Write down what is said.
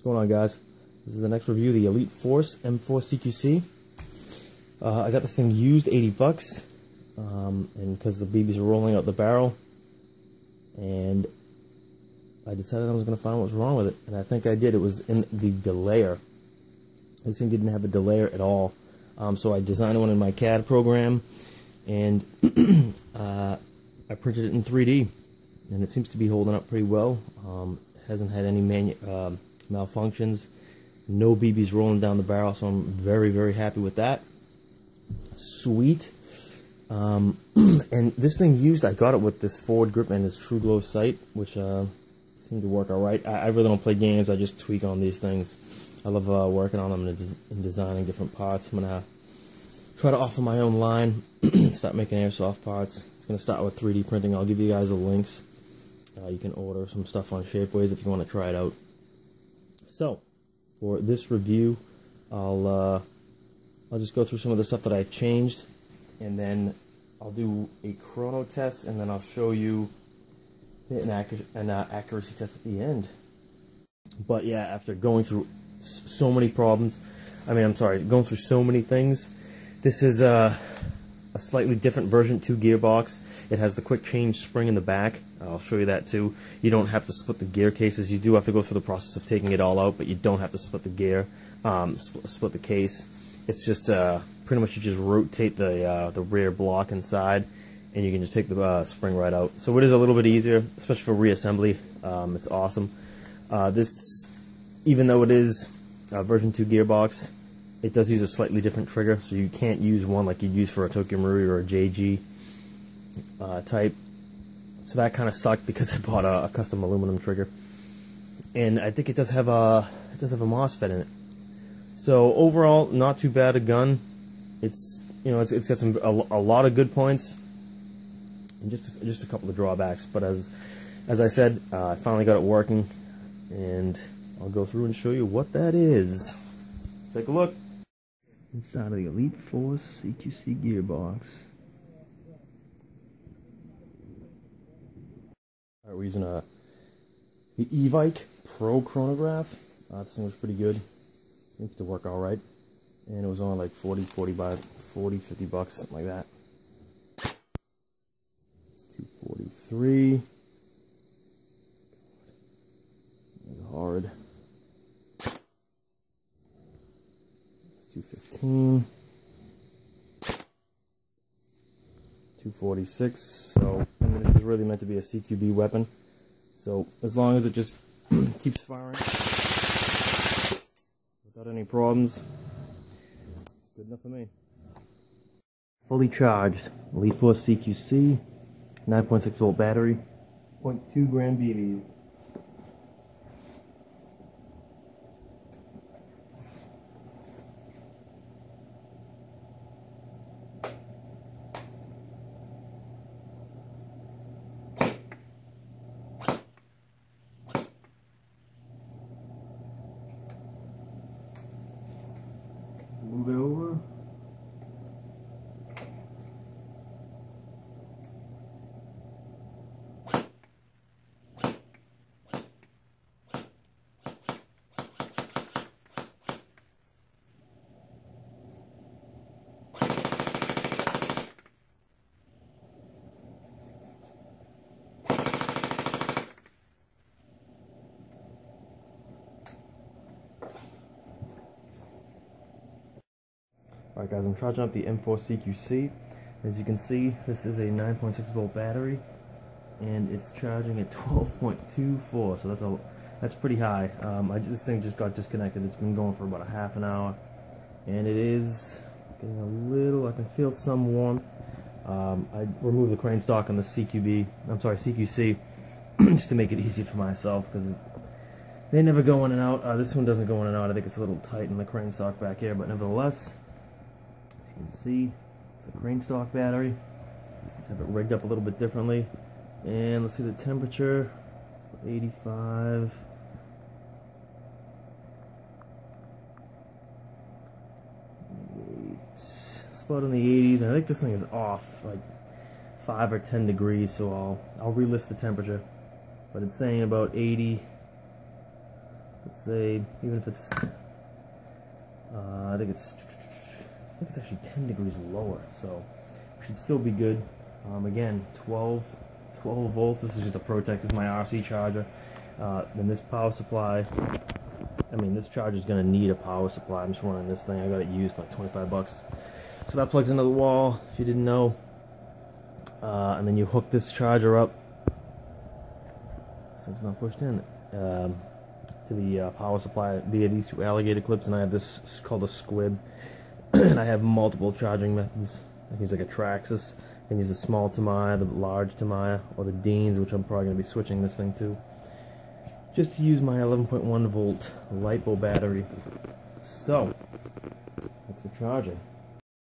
What's going on, guys? This is the next review of the Elite Force M4 CQC. I got this thing used, 80 bucks, and because the BBs are rolling out the barrel, and I decided I was going to find out what was wrong with it, and I think I did. It was in the delayer. This thing didn't have a delayer at all, so I designed one in my CAD program, and I printed it in 3D, and it seems to be holding up pretty well. Hasn't had any malfunctions, no BBs rolling down the barrel, so I'm very, very happy with that. Sweet. And this thing used, I got it with this forward grip and this True Glow sight, which seemed to work alright. I really don't play games, I just tweak on these things. I love working on them and designing different parts. I'm going to try to offer my own line, start making airsoft parts. It's going to start with 3D printing. I'll give you guys the links. You can order some stuff on Shapeways if you want to try it out. So, for this review, I'll just go through some of the stuff that I've changed, and then I'll do a chrono test, and then I'll show you an accuracy test at the end. But yeah, after going through so many problems, going through so many things, this is a slightly different version 2 gearbox. It has the quick change spring in the back. I'll show you that too. You don't have to split the gear cases. You do have to go through the process of taking it all out, but you don't have to split the gear, split the case. It's just pretty much you just rotate the rear block inside, and you can just take the spring right out. So it is a little bit easier, especially for reassembly. It's awesome. This, even though it is a version 2 gearbox, it does use a slightly different trigger, so you can't use one like you'd use for a Tokyo Marui or a JG type. So that kind of sucked because I bought a custom aluminum trigger, and I think it does have a MOSFET in it. So overall, not too bad a gun. It's it's got a lot of good points, and just a couple of drawbacks. But as I said, I finally got it working, and I'll go through and show you what that is. Take a look inside of the Elite Force CQC gearbox. Alright, we're using the E-Vike Pro chronograph. This thing was pretty good. Seems to work alright. And it was only like 40, 50 bucks, something like that. It's 243. Hard. 215, 246. So this is really meant to be a CQB weapon. So as long as it just keeps firing without any problems, it's good enough for me. Fully charged, Elite Force CQC, 9.6 volt battery, 0.2 gram BBs. Move it over. Alright guys, I'm charging up the M4 CQC. As you can see, this is a 9.6 volt battery, and it's charging at 12.24, so that's pretty high. This thing just got disconnected. It's been going for about a half an hour, and it is getting a little, I can feel some warmth. I removed the crane stock on the CQC, just to make it easy for myself, because they never go in and out. This one doesn't go in and out. I think it's a little tight in the crane stock back here, but nevertheless, you can see it's a crane stock battery. Let's have it rigged up a little bit differently, and let's see the temperature, 85. It's about in the 80s, and I think this thing is off like 5 or 10 degrees, so I'll relist the temperature, but it's saying about 80. So let's say, even if it's, I think it's actually 10 degrees lower, so it should still be good. Again, 12 volts. This is just a Protect. This is my RC charger. Then this power supply. I mean, this charger is going to need a power supply. I'm just running this thing. I got it used for like 25 bucks. So that plugs into the wall, if you didn't know. And then you hook this charger up. This thing's not pushed in. To the power supply via these two alligator clips, and I have this called a squib. And I have multiple charging methods. I can use like a Traxxas. I can use the small Tamiya, the large Tamiya, or the Deans, which I'm probably going to be switching this thing to, just to use my 11.1 volt LiPo battery. So that's the charging.